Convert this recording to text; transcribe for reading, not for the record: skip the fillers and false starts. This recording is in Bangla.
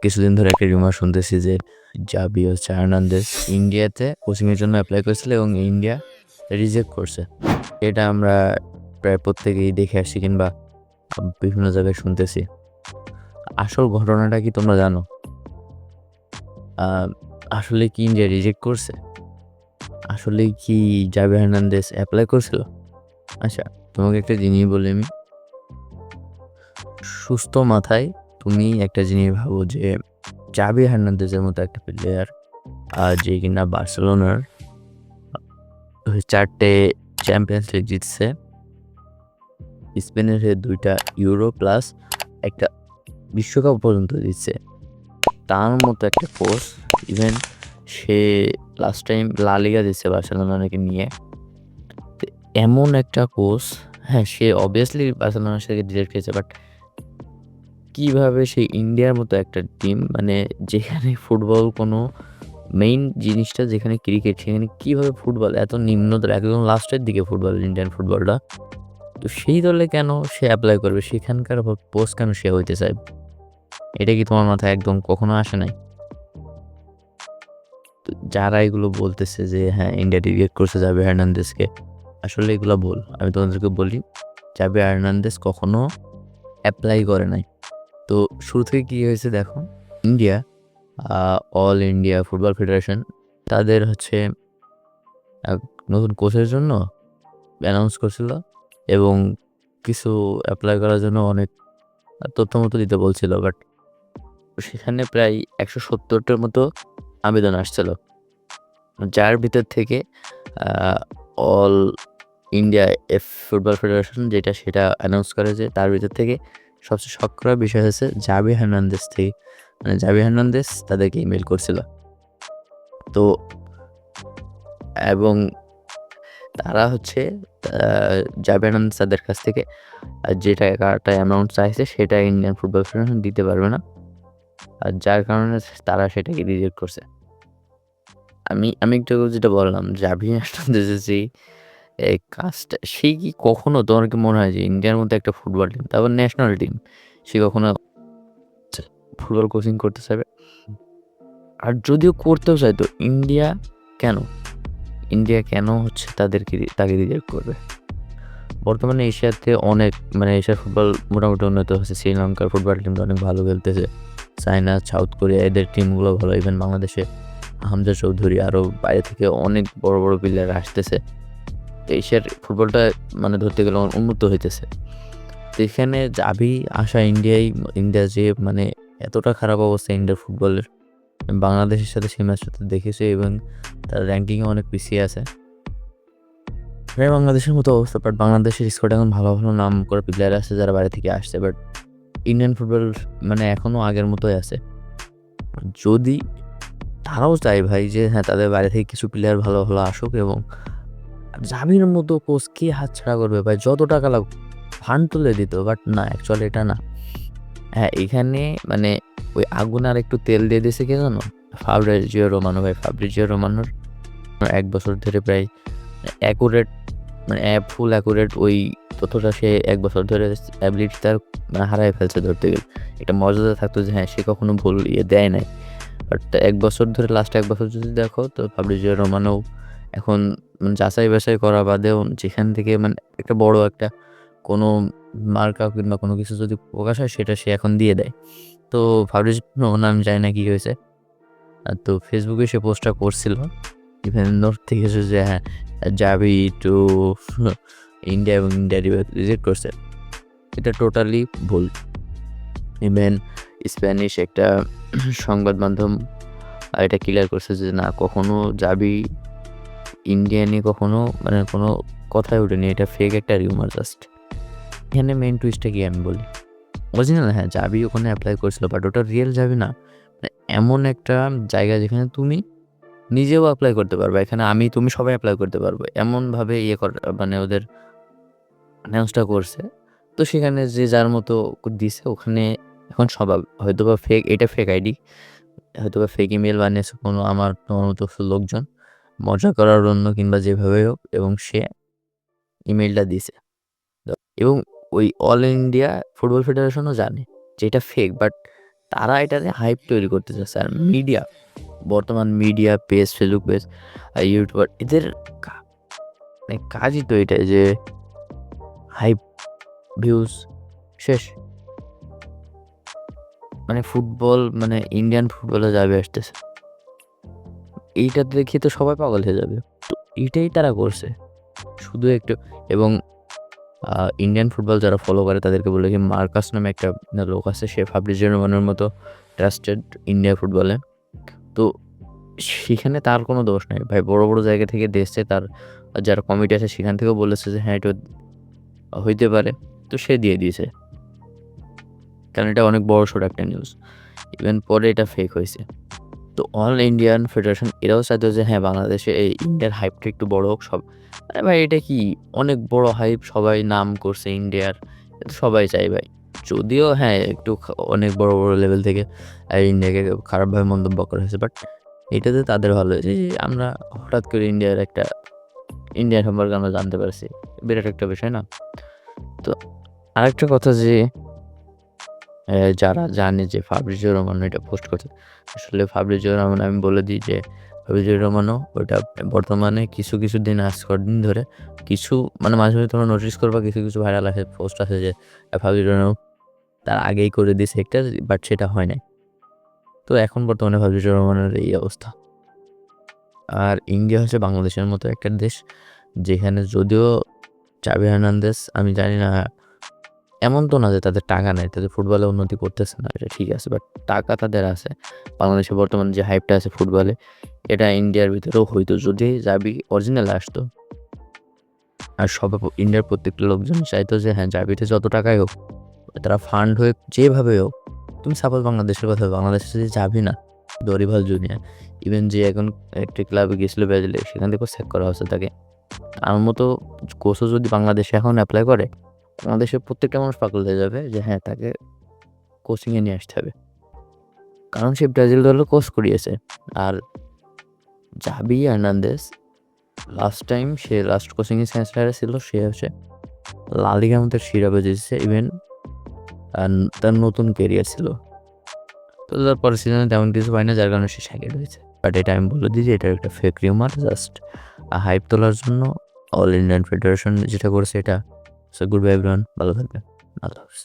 কিছুদিন ধরে একটা রিউমার শুনতেছি যে জাভি হার্নান্দেজ ইন্ডিয়াতে কোচিংয়ের জন্য এপ্লাই করেছিল এবং ইন্ডিয়া রিজেক্ট করছে। এটা আমরা প্রায় প্রত্যেকেই দেখে আসছি কিংবা বিভিন্ন জায়গায় শুনতেছি। আসল ঘটনাটা কি তোমরা জানো? আসলে কি ইন্ডিয়া রিজেক্ট করছে? আসলে কি জাভি হার্নান্দেজ অ্যাপ্লাই করছিল? আচ্ছা, তোমাকে একটা জিনিস বলি আমি। সুস্থ মাথায় তুমি একটা জিনিস ভাবো যে জাভি হার্নান্দেজের মতো একটা প্লেয়ার যে কিনা বার্সেলোনার 4টে চ্যাম্পিয়ন্স লিগ জিতছে, স্পেনের হয়ে 2টা ইউরো প্লাস একটা বিশ্বকাপ পর্যন্ত দিচ্ছে, তার মতো একটা কোচ, ইভেন সে লাস্ট টাইম লা লিগা দিচ্ছে বার্সেলোনাকে নিয়ে। এমন একটা কোচ, হ্যাঁ সে অবভিয়াসলি বার্সেলোনার সাথে ডিরেক্ট খেয়েছে, বাট কীভাবে সে ইন্ডিয়ার মতো একটা টিম, মানে যেখানে ফুটবল কোনো মেইন জিনিসটা যেখানে ক্রিকেট, সেখানে কীভাবে ফুটবল এত নিম্নতর একদম লাস্টের দিকে ফুটবল, ইন্ডিয়ান ফুটবলটা, তো সেই দলে কেন সে অ্যাপ্লাই করবে? সেখানকার পোস্ট কেন সে হইতে চায়? এটা কি তোমার মাথায় একদম কখনো আসে নাই? তো যারা এগুলো বলতেছে যে হ্যাঁ ইন্ডিয়া রিজেক্ট করছে জাভি হার্নান্দেজকে, আসলে এগুলো ভুল। আমি তোমাদেরকে বলি, জাভি হার্নান্দেজ কখনো অ্যাপ্লাই করে নাই। তো শুরু থেকে কী হয়েছে দেখো, India all India football federation তাদের হচ্ছে নতুন কোচের জন্য অ্যানাউন্স করছিল এবং কিছু অ্যাপ্লাই করার জন্য অনেক তথ্য মতো দিতে বলছিল, বাট সেখানে প্রায় 170টার মতো আবেদন আসছিল, যার ভিতর থেকে অল ইন্ডিয়া ফুটবল ফেডারেশন যেটা সেটা অ্যানাউন্স করে যে তার ভিতর থেকে সবচেয়ে শক করার বিষয় হচ্ছে জাভি হার্নান্দেজ থেকে, মানে জাভি হার্নান্দেজ তাদেরকে ইমেল করছিল। তো এবং তারা হচ্ছে জাভি হার্নান্দেজ তাদের কাছ থেকে যে টাকাটা অ্যামাউন্ট চাইছে সেটা ইন্ডিয়ান ফুটবল ফেডারেশন দিতে পারবে না, আর যার কারণে তারা সেটাকে রিজেক্ট করছে। আমি একটু যেটা বললাম, জাভি হার্নান্দেজের যে এই কাজটা, সে কি কখনো, তোমার কি মনে হয় যে ইন্ডিয়ার মধ্যে একটা ফুটবল টিম, তারপর ন্যাশনাল টিম, সে কখনো ফুটবল কোচিং করতে চাইবে? আর যদিও করতেও চাইতো, ইন্ডিয়া কেন হচ্ছে তাকে রিজেক্ট করবে? বর্তমানে এশিয়াতে অনেক, মানে এশিয়ার ফুটবল মোটামুটি উন্নত হচ্ছে। শ্রীলঙ্কার ফুটবল টিমটা অনেক ভালো খেলতেছে, চায়না, সাউথ কোরিয়া এদের টিমগুলো ভালো, ইভেন বাংলাদেশে হামজা চৌধুরী, আরও বাইরে থেকে অনেক বড় বড় প্লেয়ার আসতেছে। এশিয়ার ফুটবলটা মানে ধরতে গেলে উন্নত হইতেছে। তো এখানে জাভি আসা ইন্ডিয়া যে মানে এতটা খারাপ অবস্থা ইন্ডিয়ার ফুটবলের, বাংলাদেশের সাথে সেই ম্যাচটা দেখেছে এবং তার র্যাঙ্কিংয়ে অনেক পিছিয়ে আছে, প্রায় বাংলাদেশের মতো অবস্থা। বাট বাংলাদেশের স্কোয়াডে এখন ভালো ভালো নাম করা প্লেয়ার আছে যারা বাইরে থেকে আসছে, বাট ইন্ডিয়ান ফুটবল মানে এখনও আগের মতোই আছে। যদি তারাও চায় ভাই যে হ্যাঁ তাদের বাইরে থেকে কিছু প্লেয়ার ভালো ভালো আসুক, এবং জাভির মতো কোচ কে হাতছাড়া করবে ভাই? যত টাকা লাগুক ফান্ড তুলে দিত, বাট না, অ্যাকচুয়ালি এটা না। হ্যাঁ, এখানে মানে ওই আগুনে আর একটু তেল দিয়ে দিয়েছে কে জানো? ফাব্রিজিও রোমানো ভাই। ফাব্রিজিও রোমানোর 1 বছর ধরে প্রায় অ্যাকুরেট, মানে ফুল অ্যাকুরেট ওই তথ্যটা সে 1 বছর ধরে অ্যাবিলিটি তার মানে হারায় ফেলছে ধরতে গেলে। একটা মর্যাদা থাকতো যে হ্যাঁ সে কখনো ভুল দেয় নাই, বাট 1 বছর ধরে, লাস্ট 1 বছর যদি দেখো, তো ফাব্রিজিও রোমানো এখন মানে যাচাই বাছাই করা বাদেও যেখান থেকে মানে একটা বড় একটা কোনো মার্কা কিংবা কোনো কিছু যদি প্রকাশ হয় সেটা সে এখন দিয়ে দেয়। তো ফাব্রিজিও, আমি জানি না কি হয়েছে, তো ফেসবুকে সে পোস্টটা করছিল, ইভেন নোট থেকে যে হ্যাঁ জাভি টু ইন্ডিয়া এবং ইন্ডিয়া রিজেক্ট করছে। এটা টোটালি ভুল। ইভেন স্প্যানিশ একটা সংবাদ মাধ্যম এটা ক্লিয়ার করছে যে না, কখনো জাভি ইন্ডিয়া নিয়ে কখনো মানে কোনো কথাই ওঠেনি, এটা ফেক একটা রিউমার জাস্ট। এখানে মেইন টুইস্টটা কি আমি বলি, অরিজিনাল হ্যাঁ জাভি ওখানে অ্যাপ্লাই করেছিল, বাট ওটা রিয়েল জাভি না। মানে এমন একটা জায়গা যেখানে তুমি নিজেও অ্যাপ্লাই করতে পারবে, এখানে তুমি সবাই অ্যাপ্লাই করতে পারবো, এমনভাবে মানে ওদের অ্যানাউন্সটা করছে। তো সেখানে যে যার মতো দিছে, ওখানে এখন সবাই হয়তোবা ফেক, এটা ফেক আইডি, হয়তোবা ফেক ইমেল বানিয়েছে কোনো আমার তোমার মতো লোকজন মজা করার জন্য কিংবা যেভাবে হোক, এবং সে ইমেলটা দিছে। এবং ওই অল ইন্ডিয়া ফুটবল ফেডারেশনও জানে যে এটা ফেক, বাট তারা এটাতে হাইপ তৈরি করতে চাচ্ছে। আর মিডিয়া, বর্তমান media page, Facebook page, YouTuber এদের মানে কাজই তো এটাই যে হাইপ, ভিউজ শেষ। মানে ফুটবল মানে ইন্ডিয়ান ফুটবলে যাবে আসতেছে। এইটা দেখে তো সবাই পাগল হয়ে যাবে। তো এইটাই তারা করছে। শুধু একটু এবং ইন্ডিয়ান ফুটবল যারা ফলো করে তাদেরকে বলে কি মার্কাস নামে একটা লোক আছে, সে ফাব্রিজিও রোমানোর মতো ট্রাস্টেড ইন্ডিয়া ফুটবলে। তো সেখানে তার কোনো দোষ নাই ভাই। বড় বড় জায়গা থেকে দেখছে, তার যারা কমিটি আছে সেখান থেকেও বলেছে যে হ্যাঁ এটা হইতে পারে, তো সে দিয়ে দিয়েছে, কারণ এটা অনেক বড়সড় একটা নিউজ। ইভেন পরে এটা ফেক হয়েছে। তো অল ইন্ডিয়ান ফেডারেশন এরাও চাইতো যে হ্যাঁ বাংলাদেশে এই ইন্ডিয়ার হাইপটা একটু বড় হোক। সব আরে ভাই এটা কি অনেক বড় হাইপ, সবাই নাম করছে ইন্ডিয়ার, এটা সবাই চাই ভাই। যদিও হ্যাঁ একটু অনেক বড় বড় লেভেল থেকে ইন্ডিয়াকে খারাপভাবে মন্তব্য করা হয়েছে, বাট এটাতে তাদের ভালো হয়েছে যে আমরা হঠাৎ করে ইন্ডিয়ার সম্পর্কে আমরা জানতে পারছি, বিরাট একটা বিষয় না? তো আরেকটা কথা যে যারা জানে যে ফাব্রিজিও রোমানো এটা পোস্ট করছে, আসলে ফাব্রিজিও রোমানো আমি বলে দিই যে ফাব্রিজিও রোমানো ওটা বর্তমানে কিছু দিন কদিন ধরে কিছু মানে মাঝে মাঝে তোমরা নোটিস করবা কিছু ভাইরাল আছে, পোস্ট আছে যে ফাব্রিজিও রোমানো তার আগেই করে দিয়েছে একটা, বাট সেটা হয় নাই। তো এখন বর্তমানে ফাব্রিজিও রোমানোর এই অবস্থা। আর ইন্ডিয়া হচ্ছে বাংলাদেশের মতো একটা দেশ যেখানে যদিও চাবি হার্নান্দেজ, আমি জানি না, এমন তো না যে তাদের টাকা নেই, তাদের ফুটবলে উন্নতি করতেছে না, এটা ঠিক আছে, বাট টাকা তাদের আছে। বাংলাদেশে বর্তমানে যে হাইপটা আছে ফুটবলে, এটা ইন্ডিয়ার ভিতরেও হয়তো যদি জাবি অরিজিনাল আসতো। আর ইন্ডিয়ার প্রত্যেকটা লোকজন চাইতো যে হ্যাঁ জাবিতে যত টাকাই হোক, তারা ফান্ড হয়ে যেভাবে হোক, তুমি সাপোজ বাংলাদেশের কথা, বাংলাদেশে যদি যাবি না, দরিভাল জুনিয়র ইভেন যে এখন একটি ক্লাবে গেছিলো ব্রাজিলে, সেখান থেকেও চেক করা হচ্ছে তাকে। আমার মতো কোচও যদি বাংলাদেশে এখন অ্যাপ্লাই করে, বাংলাদেশের প্রত্যেকটা মানুষ পাগল হয়ে যাবে যে হ্যাঁ তাকে কোচিংয়ে নিয়ে আসতে হবে, কারণ সে ব্রাজিল দলে কোচ করিয়েছে। আর জাবি হার্নান্দেজ লাস্ট কোচিংয়ে সেন্সটারে ছিল, সে হচ্ছে লা লিগার মধ্যে শিরোপা জিতেছে, ইভেন তার নতুন ক্যারিয়ার ছিল। তো তার পরের সিজনে তেমন কিছু পায় না, যার কারণে সে স্যাকেড হয়েছে। বাট এটা আমি বলে দিই যে এটা একটা ফেক রিউমার, জাস্ট হাইপ তোলার জন্য অল ইন্ডিয়ান ফেডারেশন যেটা করেছে এটা। সো গুড বাই এভরিওয়ান, ভালো থাকবে, আল্লাহ হাফিজ।